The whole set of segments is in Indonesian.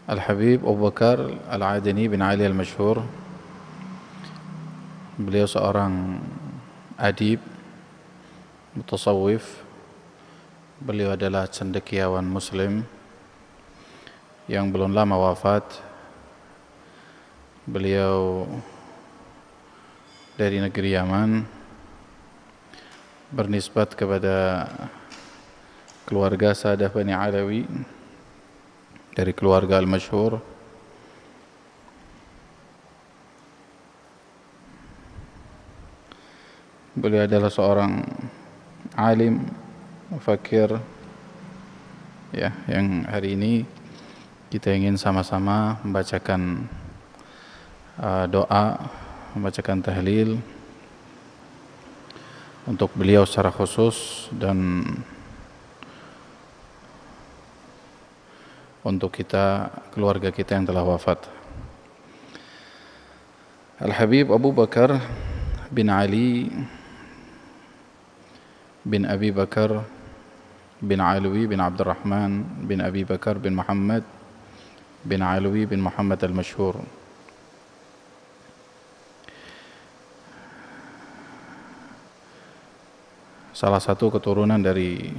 Al-Habib Abu Bakar Al-Adani bin Ali Al-Masyhur. Beliau seorang adib, mutasawwif. Beliau adalah cendekiawan muslim yang belum lama wafat. Beliau dari negeri Yaman, bernisbat kepada keluarga Sadah Bani Alawi, dari keluarga Al-Masyhur. Beliau adalah seorang alim, mufakir, ya, yang hari ini kita ingin sama-sama membacakan doa, membacakan tahlil untuk beliau secara khusus dan untuk kita, keluarga kita yang telah wafat. Al-Habib Abu Bakar bin Ali bin Abi Bakar bin Alwi bin Abdurrahman bin Abi Bakar bin Muhammad bin Alwi bin Muhammad Al-Masyhur. Salah satu keturunan dari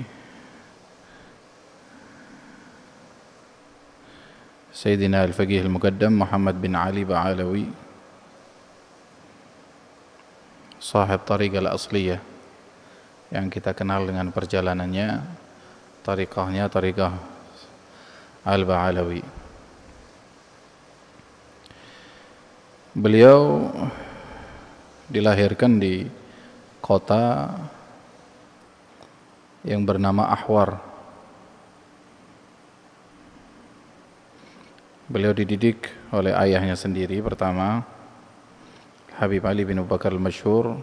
Sayyidina Al-Faqih Al-Muqaddam Muhammad bin Ali Ba'alawi, sahib Tariqah Al-Asliyah, yang kita kenal dengan perjalanannya, tariqahnya Tariqah Al-Ba'alawi. Beliau dilahirkan di kota yang bernama Ahwar. Beliau dididik oleh ayahnya sendiri, pertama Habib Ali bin Abu Bakar Al-Masyhur,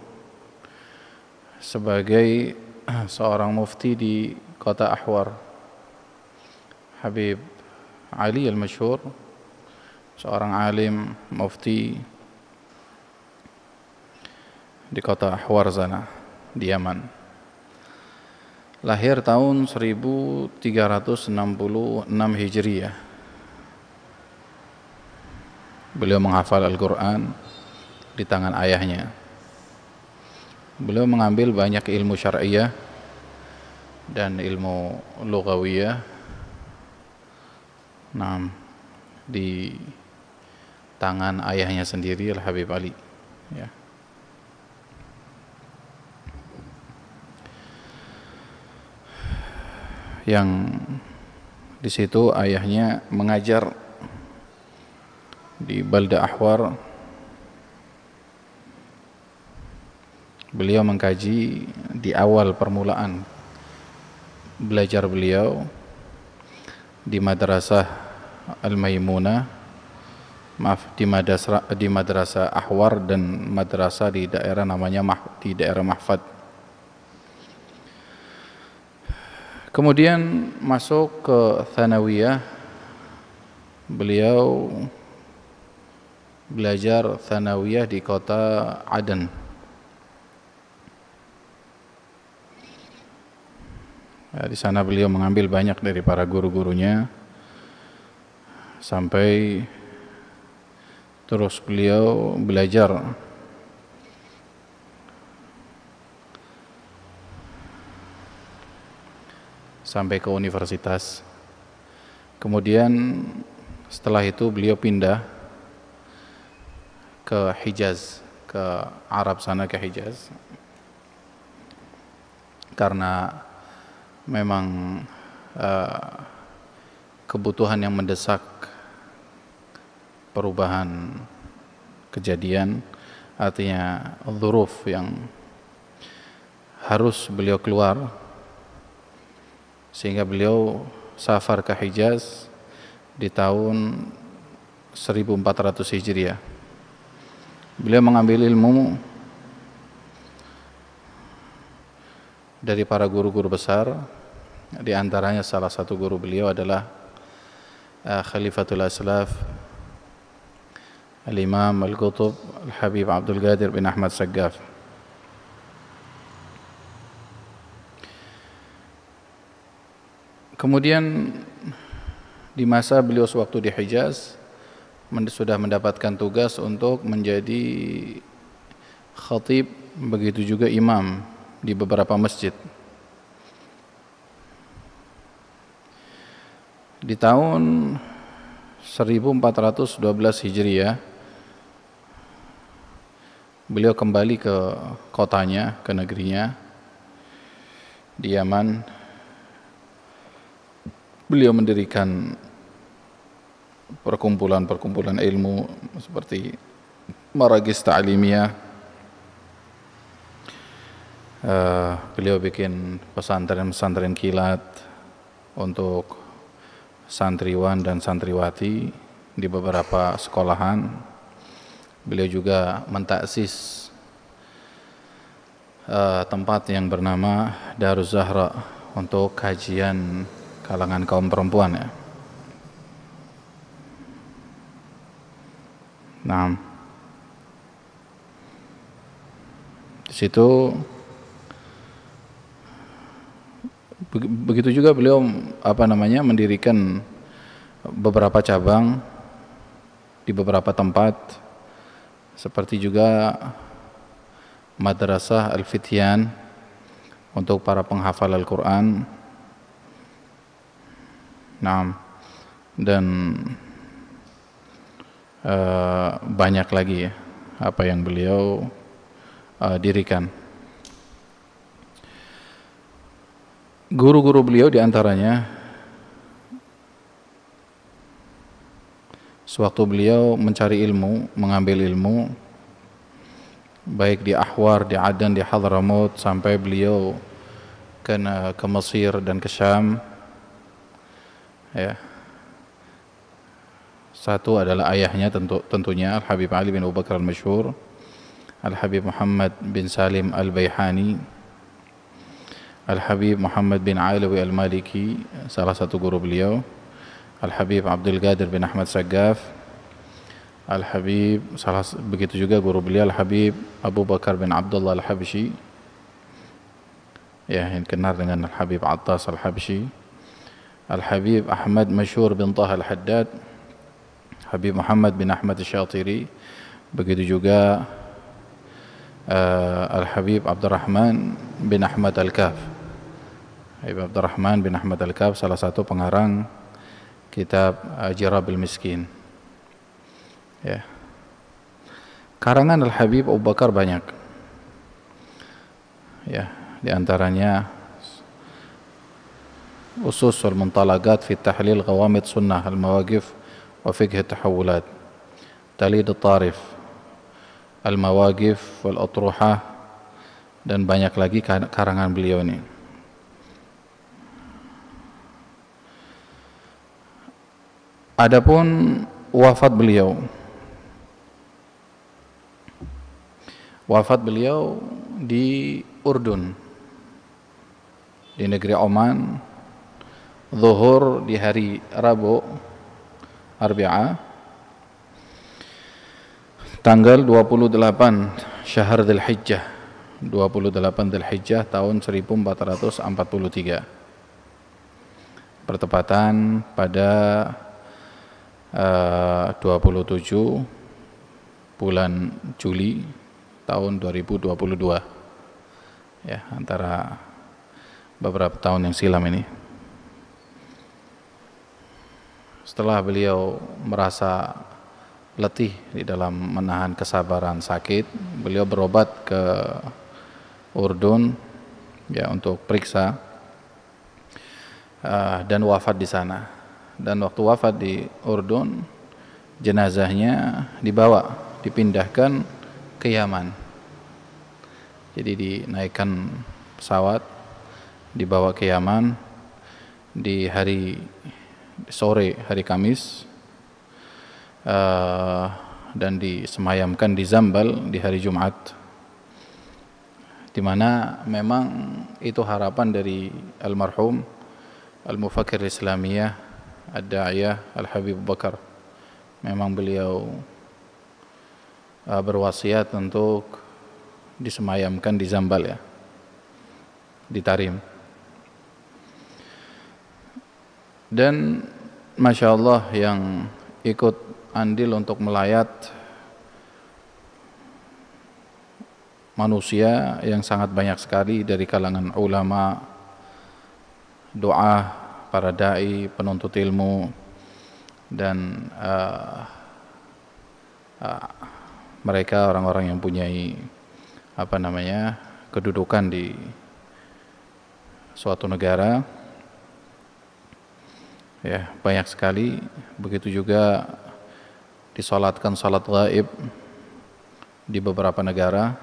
sebagai seorang mufti di kota Ahwar. Habib Ali Al-Masyhur, seorang alim mufti di kota Ahwar sana, di Yaman. Lahir tahun 1366 Hijriah. Beliau menghafal Al-Quran di tangan ayahnya. Beliau mengambil banyak ilmu syar'iyah dan ilmu lughawiyah di tangan ayahnya sendiri, Al-Habib Ali, ya. Yang di situ ayahnya mengajar di Balda Ahwar. Beliau mengkaji di awal permulaan belajar beliau di Madrasah Al-Maimunah, di Madrasah Ahwar dan madrasah di daerah namanya di daerah Mahfad. Kemudian masuk ke Thanawiyah. Beliau belajar Thanawiyah di kota Aden. Ya, di sana beliau mengambil banyak dari para guru-gurunya, sampai terus beliau belajar sampai ke universitas. Kemudian setelah itu beliau pindah ke Hijaz, ke Arab sana, ke Hijaz, karena memang kebutuhan yang mendesak, perubahan kejadian, artinya dzuruf yang harus beliau keluar, sehingga beliau safar ke Hijaz di tahun 1400 Hijriah. Beliau mengambil ilmu dari para guru-guru besar. Di antaranya salah satu guru beliau adalah Khalifatul Aslaf Al-Imam Al-Qutb Al-Habib Abdul Qadir bin Ahmad Saggaf. Kemudian di masa beliau sewaktu di Hijaz sudah mendapatkan tugas untuk menjadi khatib, begitu juga imam di beberapa masjid. Di tahun 1412 Hijriah beliau kembali ke kotanya, ke negerinya di Yaman. Beliau mendirikan perkumpulan-perkumpulan ilmu seperti maragis ta'limiyah. Beliau bikin pesantren-pesantren kilat untuk santriwan dan santriwati di beberapa sekolahan. Beliau juga mentaksis tempat yang bernama Daruz Zahra untuk kajian kalangan kaum perempuan, ya. Nah, di situ begitu juga beliau mendirikan beberapa cabang di beberapa tempat, seperti juga Madrasah Al-Fityan untuk para penghafal Al-Quran. Nah, dan banyak lagi, ya, apa yang beliau dirikan. Guru-guru beliau diantaranya sewaktu beliau mencari ilmu, mengambil ilmu, baik di Ahwar, di Adan, di Hadramaut, sampai beliau ke Mesir dan ke Syam, ya. Satu adalah ayahnya tentunya Al-Habib Ali bin Abu Bakar Al-Masyhur, Al-Habib Muhammad bin Salim Al-Baihani, Al-Habib Muhammad bin Alawi Al-Maliki, salah satu guru beliau, Al-Habib Abdul Qadir bin Ahmad Saggaf, Al-Habib, begitu juga guru beliau Al-Habib Abu Bakar bin Abdullah Al-Habsyi, ya, yang kenal dengan Al-Habib Attas Al-Habsyi, Al-Habib Ahmad Masyhur bin Taha Al-Haddad, Habib Muhammad bin Ahmad Al-Syatiri, begitu juga Al-Habib Abdurrahman bin Ahmad Al-Kaf. Habib Abdurrahman bin Ahmad Al-Kaf salah satu pengarang kitab Jirabil Miskin, ya. Karangan Al-Habib Abu Bakar banyak, ya, di antaranya Usus wal Muntalaqat fi Tahlil Qawamid Sunnah Al-Mawaqif wa Fiqh Tahawulat, Talid Al-Tarif, Al-Mawaqif wal Atruhah, dan banyak lagi karangan beliau ini. Adapun wafat beliau di Urdun, di negeri Oman, zuhur di hari Rabu, Arbi'ah, tanggal 28 Syahr Dzulhijjah, 28 Dzulhijjah tahun 1443, bertepatan pada 27 bulan Juli tahun 2022, ya, antara beberapa tahun yang silam ini. Setelah beliau merasa letih di dalam menahan kesabaran sakit, beliau berobat ke Urdun, ya, untuk periksa, dan wafat di sana. Dan waktu wafat di Urdun, jenazahnya dipindahkan ke Yaman. Jadi dinaikkan pesawat, dibawa ke Yaman di sore hari Kamis, dan disemayamkan di Zambal di hari Jumat, di mana memang itu harapan dari almarhum al-mufakkir Islamiyah Ad-Da'iyah Al-Habib Bakar. Memang beliau berwasiat untuk disemayamkan di Zambal, ya, di Tarim. Dan Masya Allah yang ikut andil untuk melayat manusia yang sangat banyak sekali dari kalangan ulama, doa, para dai, penuntut ilmu, dan mereka orang-orang yang punyai kedudukan di suatu negara. Ya, banyak sekali. Begitu juga disolatkan salat gaib di beberapa negara,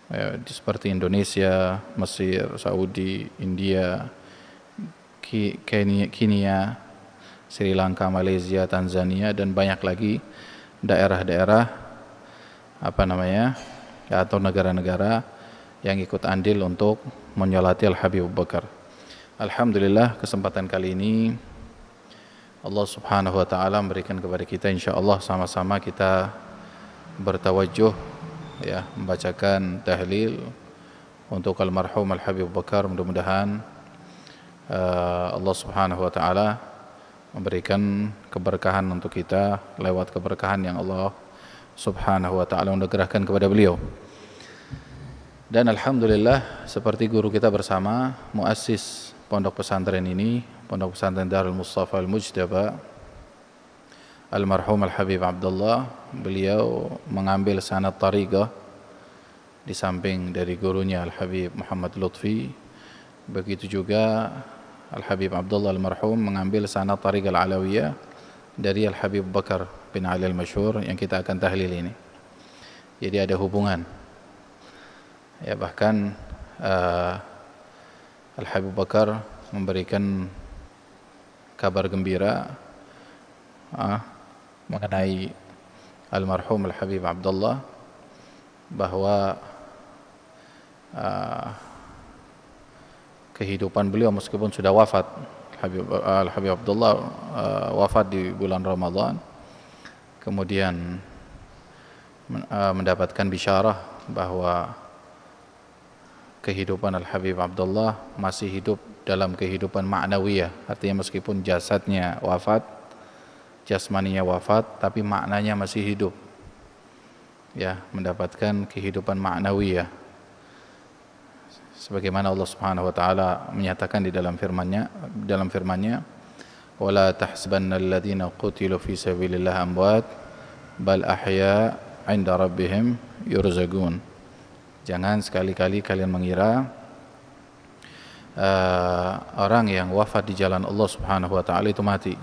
ya, seperti Indonesia, Mesir, Saudi, India, Kenya, Sri Lanka, Malaysia, Tanzania, dan banyak lagi daerah-daerah atau negara-negara yang ikut andil untuk menyolati Al-Habib Abu Bakar. Alhamdulillah, kesempatan kali ini Allah Subhanahu wa taala memberikan kepada kita, insyaallah sama-sama kita bertawajuh, ya, membacakan tahlil untuk almarhum Al-Habib Abu Bakar. Mudah-mudahan Allah Subhanahu wa taala memberikan keberkahan untuk kita lewat keberkahan yang Allah Subhanahu wa taala anugerahkan kepada beliau. Dan alhamdulillah, seperti guru kita bersama, muassis pondok pesantren ini, pondok pesantren Darul Mustafa Al-Mujtaba, almarhum Al-Habib Abdullah, beliau mengambil sanad tariqah di samping dari gurunya Al-Habib Muhammad Lutfi. Begitu juga Al-Habib Abdullah almarhum mengambil sanad tariqah Al-Alawiyah dari Al-Habib Bakar bin Ali Al-Masyhur yang kita akan tahlil ini. Jadi ada hubungan. Ya, bahkan Al-Habib Bakar memberikan kabar gembira mengenai almarhum Al-Habib Abdullah, bahwa kehidupan beliau meskipun sudah wafat, Al-Habib Abdullah wafat di bulan Ramadan, kemudian mendapatkan bisyarah bahwa kehidupan Al-Habib Abdullah masih hidup dalam kehidupan ma'nawiyah. Artinya meskipun jasadnya wafat, jasmaninya wafat, tapi maknanya masih hidup, ya, mendapatkan kehidupan ma'nawiyah, sebagaimana Allah Subhanahu wa taala menyatakan di dalam firman-Nya, wala tahsabanna alladziina qutilu fi sabilillah amwat bal ahya 'inda rabbihim yurzaqun. Jangan sekali-kali kalian mengira orang yang wafat di jalan Allah Subhanahu wa taala itu mati.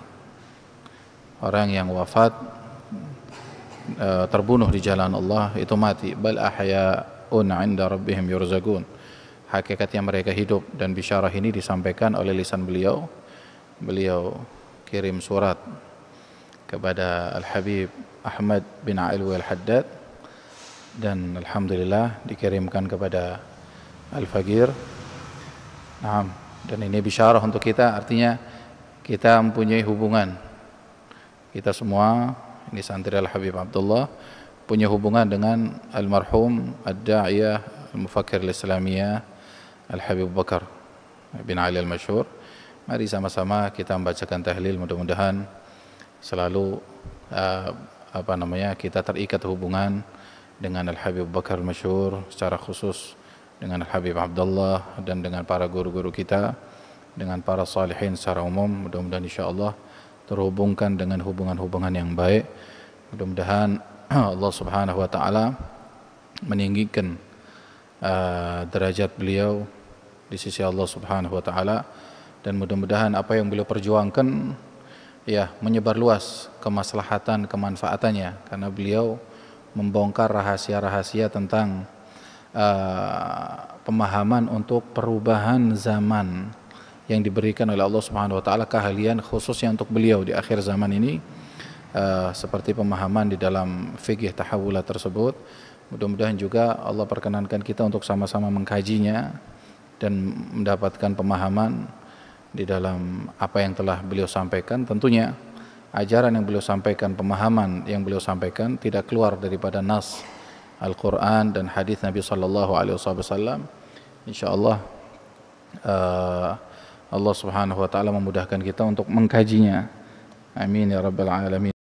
Orang yang wafat terbunuh di jalan Allah itu mati. Bal ahya'un 'inda rabbihim yurzaqun. Hakikatnya mereka hidup, dan bisyarah ini disampaikan oleh lisan beliau. Beliau kirim surat kepada Al-Habib Ahmad bin Alwi Al-Haddad, dan alhamdulillah dikirimkan kepada Al-Faqir. Nah, dan ini bisyarah untuk kita, artinya kita mempunyai hubungan. Kita semua, ini santri Al-Habib Abdullah, punya hubungan dengan almarhum Ad-Da'iyah Al-Mufakkir Al-Islamiyah Al-Habib Bakar bin Ali Al-Masyhur. Mari sama-sama kita membacakan tahlil, mudah-mudahan selalu kita terikat hubungan dengan Al-Habib Bakar Masyhur, secara khusus dengan Al-Habib Abdullah, dan dengan para guru-guru kita, dengan para salihin secara umum. Mudah-mudahan insyaAllah terhubungkan dengan hubungan-hubungan yang baik. Mudah-mudahan Allah Subhanahu wa taala meninggikan derajat beliau di sisi Allah Subhanahu wa taala, dan mudah-mudahan apa yang beliau perjuangkan, ya, menyebar luas kemaslahatan, kemanfaatannya, karena beliau membongkar rahasia-rahasia tentang pemahaman untuk perubahan zaman yang diberikan oleh Allah Subhanahu wa taala, keahlian khususnya untuk beliau di akhir zaman ini, seperti pemahaman di dalam fikih tahawulat tersebut. Mudah-mudahan juga Allah perkenankan kita untuk sama-sama mengkajinya dan mendapatkan pemahaman di dalam apa yang telah beliau sampaikan. Tentunya ajaran yang beliau sampaikan, pemahaman yang beliau sampaikan tidak keluar daripada nas Al-Quran dan hadis Nabi sallallahu alaihi wasallam. Insyaallah Allah Subhanahu wa taala memudahkan kita untuk mengkajinya. Amin ya rabbal alamin.